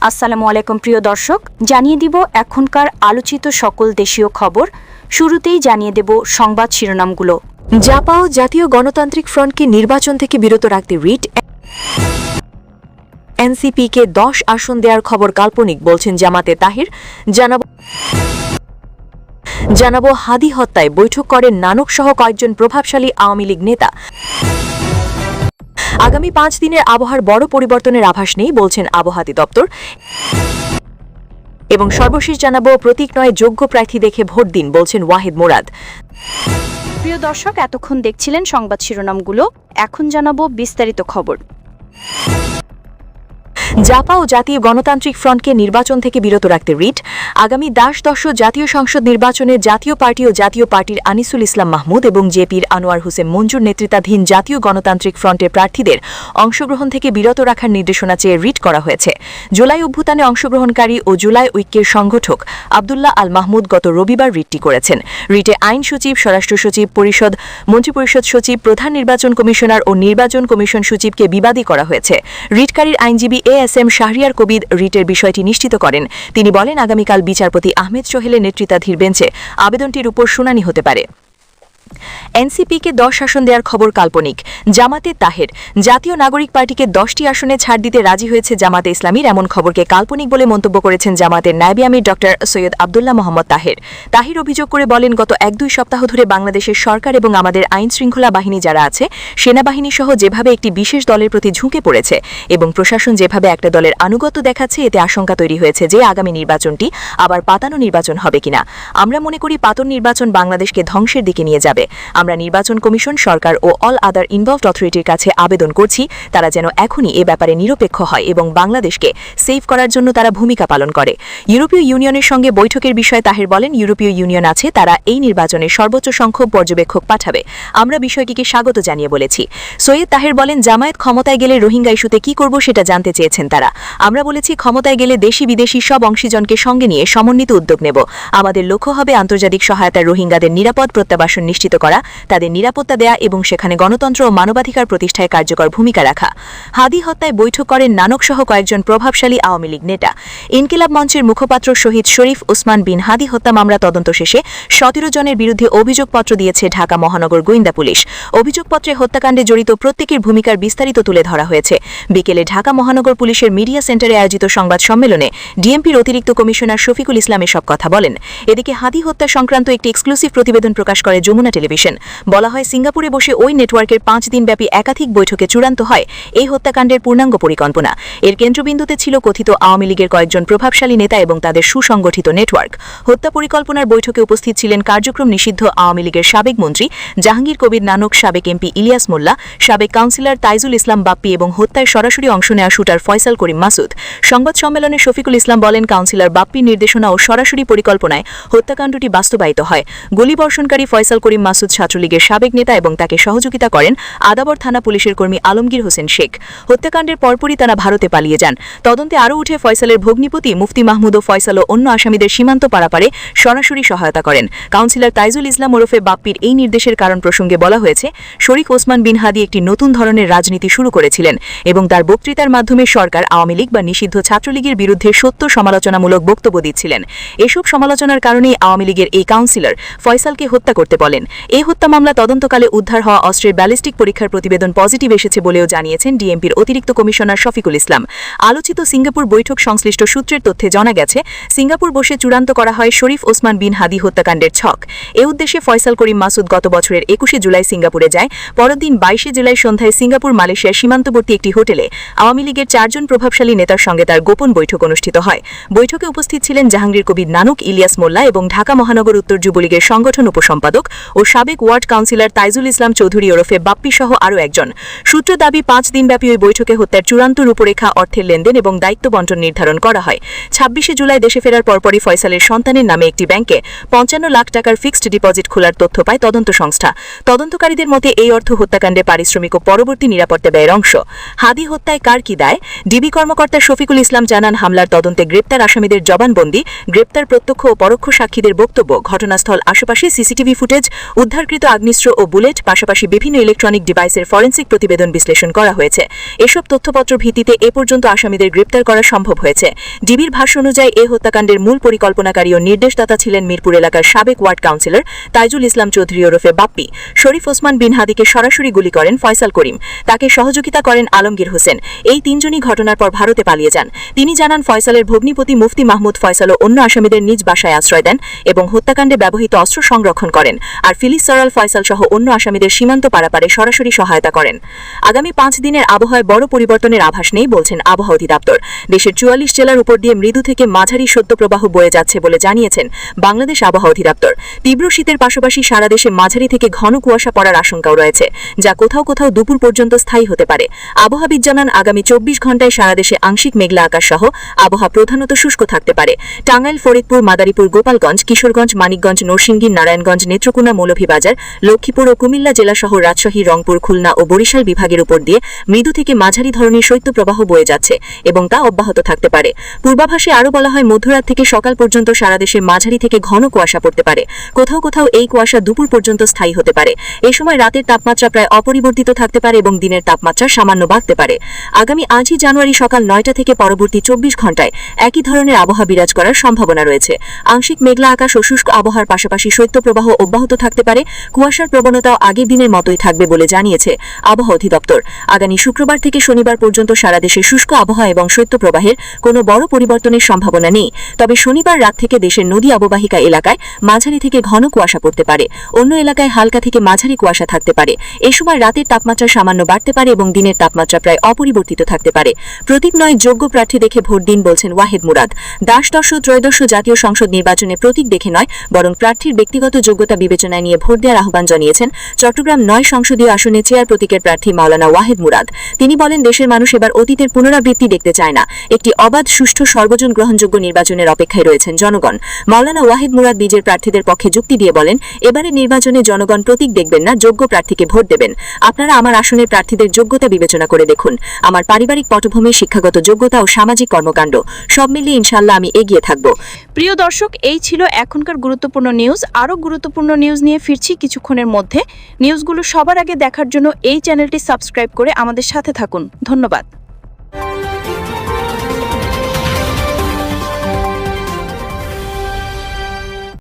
আসসালামু আলাইকুম প্রিয় দর্শক, জানিয়ে দিব এখনকার আলোচিত সকল দেশীয় খবর। শুরুতেই জানিয়ে দেব সংবাদ শিরোনামগুলো। জাপাও জাতীয় গণতান্ত্রিক ফ্রন্টকে নির্বাচন থেকে বিরত রাখতে রিট, এনসিপিকে 10 আসন দেওয়ার খবর কাল্পনিক বলছেন জামাতে তাহির। জানাবো হাদি হত্যায় বৈঠক করেন নানক সহ কয়েকজন প্রভাবশালী আওয়ামী লীগ নেতা। আগামী 5 দিনের আবহাওয়ার বড় পরিবর্তনের আভাস নেই বলছেন আবহাওয়া দপ্তর। এবং সর্বশেষ জানাবো প্রতীক নয় যোগ্য প্রার্থী দেখে ভোট দিন বলছেন ওয়াহিদ মুরাদ। প্রিয় দর্শক, এতক্ষণ দেখছিলেন সংবাদ শিরোনামগুলো, এখন জানাবো বিস্তারিত খবর। জাপাও জাতীয় গণতান্ত্রিক ফ্রন্টকে নির্বাচন থেকে বিরত রাখতে রিট। আগামী 10 জাতীয় সংসদ নির্বাচনে জাতীয় পার্টি ও জাতীয় পার্টির আনিসুল ইসলাম মাহমুদ এবং জেপির আনোয়ার হোসেন মঞ্জুর নেতৃত্বাধীন জাতীয় গণতান্ত্রিক ফ্রন্টের প্রার্থীদের অংশগ্রহণ থেকে বিরত রাখার নির্দেশনা চেয়ে রিট করা হয়েছে। জুলাই অভ্যুত্থানে অংশগ্রহণকারী ও জুলাই ঐক্যের সংগঠক আবদুল্লাহ আল মাহমুদ গত রবিবার রিটটি করেছেন। রিটে আইন সচিব, স্বরাষ্ট্র সচিব, পরিষদ, মন্ত্রিপরিষদ সচিব, প্রধান নির্বাচন কমিশনার ও নির্বাচন কমিশন সচিবকে বিবাদী করা হয়েছে। রিটকারীর আইনজীবী এএসএম শাহরিয়ার কবির রিটের বিষয়টি নিশ্চিত করেন। তিনি বলেন, আগামীকাল বিচারপতি আহমেদ সোহেলের নেতৃত্বাধীন বেঞ্চে আবেদনটির উপর শুনানি হতে পারে। এনসিপিকে 10 আসন দেওয়ার খবর কাল্পনিক। জামাতে তাহের জাতীয় নাগরিক পার্টিকে 10টি আসনে ছাড় দিতে রাজি হয়েছে জামাতে ইসলামীর, এমন খবরকে কাল্পনিক বলে মন্তব্য করেছেন জামাতের নায়েবে আমির ডক্টর সৈয়দ আবদুল্লাহ মোহাম্মদ তাহের। তাহির অভিযোগ করে বলেন, গত 1-2 সপ্তাহ ধরে বাংলাদেশের সরকার এবং আমাদের আইন শৃঙ্খলা বাহিনী যারা আছে, সেনাবাহিনী সহ যেভাবে একটি বিশেষ দলের প্রতি ঝুঁকে পড়েছে এবং প্রশাসন যেভাবে একটা দলের আনুগত্য দেখাচ্ছে, এতে আশঙ্কা তৈরি হয়েছে যে আগামী নির্বাচনটি আবার পাতানো নির্বাচন হবে কিনা। আমরা মনে করি পাতন নির্বাচন বাংলাদেশকে ধ্বংসের দিকে নিয়ে যাবে। আমরা নির্বাচন কমিশন, সরকার ও অল আদার ইনভলভড অথরিটির কাছে আবেদন করছি তারা যেন এখনই এ ব্যাপারে নিরপেক্ষ হয় এবং বাংলাদেশকে সেভ করার জন্য তারা ভূমিকা পালন করে। ইউরোপীয় ইউনিয়নের সঙ্গে বৈঠকের বিষয়ে তাহের বলেন, ইউরোপীয় ইউনিয়ন আছে, তারা এই নির্বাচনে সর্বোচ্চ সংখ্যক পর্যবেক্ষক পাঠাবে। আমরা বিষয়টিকে স্বাগত জানিয়ে বলেছি। সৈয়দ তাহের বলেন, জামায়াত ক্ষমতায় গেলে রোহিঙ্গা ইস্যুতে কি করব সেটা জানতে চেয়েছেন তারা। আমরা বলেছি, ক্ষমতায় গেলে দেশি বিদেশি সব অংশীজনকে সঙ্গে নিয়ে সমন্বিত উদ্যোগ নেব। আমাদের লক্ষ্য হবে আন্তর্জাতিক সহায়তায় রোহিঙ্গাদের নিরাপদ প্রত্যাবাসন নিশ্চিত করা, তাদের নিরাপত্তা দেয়া এবং সেখানে গণতন্ত্র ও মানবাধিকার প্রতিষ্ঠায় কার্যকর ভূমিকা রাখা। হাদি হত্যায় বৈঠক করেন নানক সহ কয়েকজন প্রভাবশালী আওয়ামী লীগ নেতা। ইনকিলাব মঞ্চের মুখপাত্র শহীদ শরীফ ওসমান বিন হাদি হত্যা মামলা তদন্ত শেষে 17 জনের বিরুদ্ধে অভিযোগপত্র দিয়েছে ঢাকা মহানগর গোয়েন্দা পুলিশ। অভিযোগপত্রে হত্যাকাণ্ডে জড়িত প্রত্যেকের ভূমিকার বিস্তারিত তুলে ধরা হয়েছে। বিকেলে ঢাকা মহানগর পুলিশের মিডিয়া সেন্টারে আয়োজিত সংবাদ সম্মেলনে ডিএমপির অতিরিক্ত কমিশনার শফিকুল ইসলাম এসব কথা বলেন। এদিকে হাদি হত্যা সংক্রান্ত একটি এক্সক্লুসিভ প্রতিবেদন প্রকাশ করে যমুনা টেলিভিশন। বলা হয়, সিঙ্গাপুরে বসে ওই নেটওয়ার্কের 5 দিনব্যাপী একাধিক বৈঠকে চূড়ান্ত হয় এই হত্যাকাণ্ডের পূর্ণাঙ্গ পরিকল্পনা। এর কেন্দ্রবিন্দুতে ছিল কথিত আওয়ামী লীগের কয়েকজন প্রভাবশালী নেতা এবং তাদের সুসংগঠিত নেটওয়ার্ক। হত্যা পরিকল্পনার বৈঠকে উপস্থিত ছিলেন কার্যক্রম নিষিদ্ধ আওয়ামী লীগের সাবেক মন্ত্রী জাহাঙ্গীর কবির নানক, সাবেক এমপি ইলিয়াস মোল্লা, সাবেক কাউন্সিলর তাইজুল ইসলাম বাপ্পি এবং হত্যায় সরাসরি অংশ নেওয়া শুটার ফয়সাল করিম মাসুদ। সংবাদ সম্মেলনে শফিকুল ইসলাম বলেন, কাউন্সিলর বাপ্পির নির্দেশনা ও সরাসরি পরিকল্পনায় হত্যাকাণ্ডটি বাস্তবায়িত হয়। গুলিবর্ষণকারী ফয়সাল করিম মাসুদ ছাত্রলীগের সাবেক নেতা এবং তাকে সহযোগিতা করেন আদাবর থানা পুলিশের কর্মী আলমগীর হোসেন শেখ। হত্যাকাণ্ডের পরপরই তারা ভারতে পালিয়ে যান। তদন্তে আরও উঠে ফয়সালের ভগ্নিপতি মুফতি মাহমুদ ও ফয়সাল ও অন্য আসামিদের সীমান্ত পারাপারে সরাসরি সহায়তা করেন। কাউন্সিলর তাইজুল ইসলাম ওরফে বাপ্পির এই নির্দেশের কারণ প্রসঙ্গে বলা হয়েছে, শরীফ ওসমান বিন হাদি একটি নতুন ধরনের রাজনীতি শুরু করেছিলেন এবং তার বক্তৃতার মাধ্যমে সরকার, আওয়ামী লীগ বা নিষিদ্ধ ছাত্রলীগের বিরুদ্ধে সত্য সমালোচনামূলক বক্তব্য দিচ্ছিলেন। এসব সমালোচনার কারণেই আওয়ামী লীগের এই কাউন্সিলর ফয়সালকে হত্যা করতে বলেন। এই হত্যা মামলা তদন্তকালে উদ্ধার হওয়া অস্ত্রের ব্যালিস্টিক পরীক্ষার প্রতিবেদন পজিটিভ এসেছে বলেও জানিয়েছেন ডিএমপির অতিরিক্ত কমিশনার শফিকুল ইসলাম। আলোচিত সিঙ্গাপুর বৈঠক সংশ্লিষ্ট সূত্রের তথ্যে জানা গেছে, সিঙ্গাপুর বসে চূড়ান্ত করা হয় শরীফ ওসমান বিন হাদি হত্যাকাণ্ডের ছক। এ উদ্দেশ্যে ফয়সাল করিম মাসুদ গত বছরের 21 জুলাই সিঙ্গাপুরে যায়। পরের দিন 22 জুলাই সন্ধ্যায় সিঙ্গাপুর মালয়েশিয়ার সীমান্তবর্তী একটি হোটেলে আওয়ামী লীগের 4 জন প্রভাবশালী নেতার সঙ্গে তার গোপন বৈঠক অনুষ্ঠিত হয়। বৈঠকে উপস্থিত ছিলেন জাহাঙ্গীর কবির নানক, ইলিয়াস মোল্লা এবং ঢাকা মহানগর উত্তর যুবলীগের সংগঠন উপসম্পাদক ও সাবেক ওয়ার্ড কাউন্সিলর তাইজুল ইসলাম চৌধুরী ওরফে বাপ্পি সহ আরও একজন। সূত্র দাবি, 5 দিনব্যাপী ওই বৈঠকে হত্যার চূড়ান্ত রূপরেখা, অর্থের লেনদেন এবং দায়িত্ব বণ্টন নির্ধারণ করা হয়। 26 জুলাই দেশে ফেরার পরপরই ফয়সালের সন্তানের নামে একটি ব্যাংকে 55 লাখ টাকার ফিক্সড ডিপোজিট খোলার তথ্য পায় তদন্ত সংস্থা। তদন্তকারীদের মতে এই অর্থ হত্যাকাণ্ডে পারিশ্রমিক ও পরবর্তী নিরাপত্তা ব্যয়ের অংশ। হাদি হত্যায় কার কি দায়? ডিবি কর্মকর্তা শফিকুল ইসলাম জানান, হামলার তদন্তে গ্রেপ্তার আসামিদের জবানবন্দি, গ্রেপ্তার প্রত্যক্ষ ও পরোক্ষ সাক্ষীদের বক্তব্য, ঘটনাস্থল আশেপাশে সিসিটিভি ফুটেজ উদ্ধারকৃত আগ্নেয়াস্ত্র ও বুলেট পাশাপাশি বিভিন্ন ইলেকট্রনিক ডিভাইসের ফরেনসিক প্রতিবেদন বিশ্লেষণ করা হয়েছে। এসব তথ্যপত্র ভিত্তিতে এ পর্যন্ত আসামিদের গ্রেপ্তার করা সম্ভব হয়েছে। ডিবির ভাষ্য অনুযায়ী এই হত্যাকাণ্ডের মূল পরিকল্পনাকারী ও নির্দেশদাতা ছিলেন মিরপুর এলাকার সাবেক ওয়ার্ড কাউন্সিলর তাইজুল ইসলাম চৌধুরী ওরফে বাপ্পি। শরীফ ওসমান বিন হাদিকে সরাসরি গুলি করেন ফয়সাল করিম। তাকে সহযোগিতা করেন আলমগীর হোসেন। এই তিনজনই ঘটনার পর ভারতে পালিয়ে যান। তিনি জানান, ফয়সালের ভগ্নিপতি মুফতি মাহমুদ ফয়সালও অন্য আসামিদের নিজ বাসায় আশ্রয় দেন এবং হত্যাকাণ্ডে ব্যবহৃত অস্ত্র সংরক্ষণ করেন। আর ফিলিস সরাল ফয়সাল সহ অন্য আসামিদের সীমান্ত পারাপারে সরাসরি সহায়তা করেন। আগামী 5 দিনের আবহাওয়ায় বড় পরিবর্তনের আভাস নেই বলছেন আবহাওয়া অধিদপ্তর। দেশের 44 জেলার উপর দিয়ে মৃদু থেকে মাঝারি শৈত্যপ্রবাহ বয়ে যাচ্ছে বলে জানিয়েছেন বাংলাদেশ আবহাওয়া অধিদপ্তর। তীব্র শীতের পাশাপাশি সারা দেশে মাঝারি থেকে ঘন কুয়াশা পড়ার আশঙ্কাও রয়েছে, যা কোথাও কোথাও দুপুর পর্যন্ত স্থায়ী হতে পারে। আবহাওয়াবিদ জানান, আগামী 24 ঘণ্টায় সারা দেশে আংশিক মেঘলা আকাশ সহ আবহাওয়া প্রধানত শুষ্ক থাকতে পারে। টাঙ্গাইল, ফরিদপুর, মাদারীপুর, গোপালগঞ্জ, কিশোরগঞ্জ, মানিকগঞ্জ, নরসিংদী, নারায়ণগঞ্জ, নেত্রকোনা, মৌলভীবাজার, লক্ষ্মীপুর ও কুমিল্লা জেলা সহ রাজশাহী, রংপুর, খুলনা ও বরিশাল বিভাগের উপর দিয়ে মৃদু থেকে মাঝারি ধরনের শৈত্যপ্রবাহ বয়ে যাচ্ছে এবং তা অব্যাহত থাকতে পারে। পূর্বাভাসে আরও বলা হয়, মধ্যরাত থেকে সকাল পর্যন্ত সারা দেশে মাঝারি থেকে ঘন কুয়াশা পড়তে পারে। কোথাও কোথাও এই কুয়াশা দুপুর পর্যন্ত স্থায়ী হতে পারে। এই সময় রাতের তাপমাত্রা প্রায় অপরিবর্তিত থাকতে পারে এবং দিনের তাপমাত্রা সামান্য বাড়তে পারে। আগামী 8ই জানুয়ারি সকাল 9টা থেকে পরবর্তী 24 ঘণ্টায় একই ধরনের আবহাওয়া বিরাজ করার সম্ভাবনা রয়েছে। আংশিক মেঘলা আকাশ ও শুষ্ক আবহাওয়ার পাশাপাশি শৈত্যপ্রবাহ অব্যাহত থাকতে পারে। কুয়াশার প্রবণতাও আগের দিনের মতোই থাকবে বলে জানিয়েছে আবহাওয়া অধিদপ্তর। আগামী শুক্রবার থেকে শনিবার পর্যন্ত সারা দেশে শুষ্ক আবহাওয়া এবং শৈত্যপ্রবাহের কোনো বড় পরিবর্তনের সম্ভাবনা নেই। তবে শনিবার রাত থেকে দেশের নদী অববাহিকা এলাকায় মাঝারি থেকে ঘন কুয়াশা পড়তে পারে। অন্য এলাকায় হালকা থেকে মাঝারি কুয়াশা থাকতে পারে। এই সময় রাতের তাপমাত্রা সামান্য বাড়তে পারে এবং দিনের তাপমাত্রা প্রায় অপরিবর্তিত থাকতে পারে। প্রতীক নয়, যোগ্য প্রার্থী দেখে ভোট দিন বলছেন ওয়াহেদ মুরাদ। দ্বাদশ ত্রয়োদশ জাতীয় সংসদ নির্বাচনে প্রতীক দেখে নয়, বরং প্রার্থীর ব্যক্তিগত যোগ্যতা বিবেচনায় নিয়ে ভোট দেওয়ার আহ্বান জানিয়েছেন চট্টগ্রাম 9 সংসদীয় আসনে চেয়ার প্রতীকের প্রার্থী মাওলানা ওয়াহেদ মুরাদ। তিনি বলেন, দেশের মানুষ এবার অতীতের পুনরাবৃত্তি দেখতে চায় না। একটি অবাধ, সুষ্ঠু, সর্বজন গ্রহণযোগ্য নির্বাচনের অপেক্ষায় রয়েছেন জনগণ। মাওলানা ওয়াহেদ মুরাদ বিজের প্রার্থীদের পক্ষে যুক্তি দিয়ে বলেন, এবারের নির্বাচনে জনগণ প্রতীক দেখবেন না, যোগ্য প্রার্থীকে ভোট দেবেন। আপনারা আমার আসনের প্রার্থীদের যোগ্যতা বিবেচনা করে দেখুন। আমার পারিবারিক পটভূমি, শিক্ষাগত যোগ্যতা ও সামাজিক কর্মকাণ্ড সব মিলিয়ে ইনশাআল্লাহ আমি এগিয়ে থাকব। প্রিয় দর্শক, এই ছিল এখনকার গুরুত্বপূর্ণ নিউজ। আরও গুরুত্বপূর্ণ নিউজ নিয়ে ফিরছি কিছুক্ষণের মধ্যে। নিউজগুলো সবার আগে দেখার জন্য এই চ্যানেলটি সাবস্ক্রাইব করে আমাদের সাথে থাকুন। ধন্যবাদ।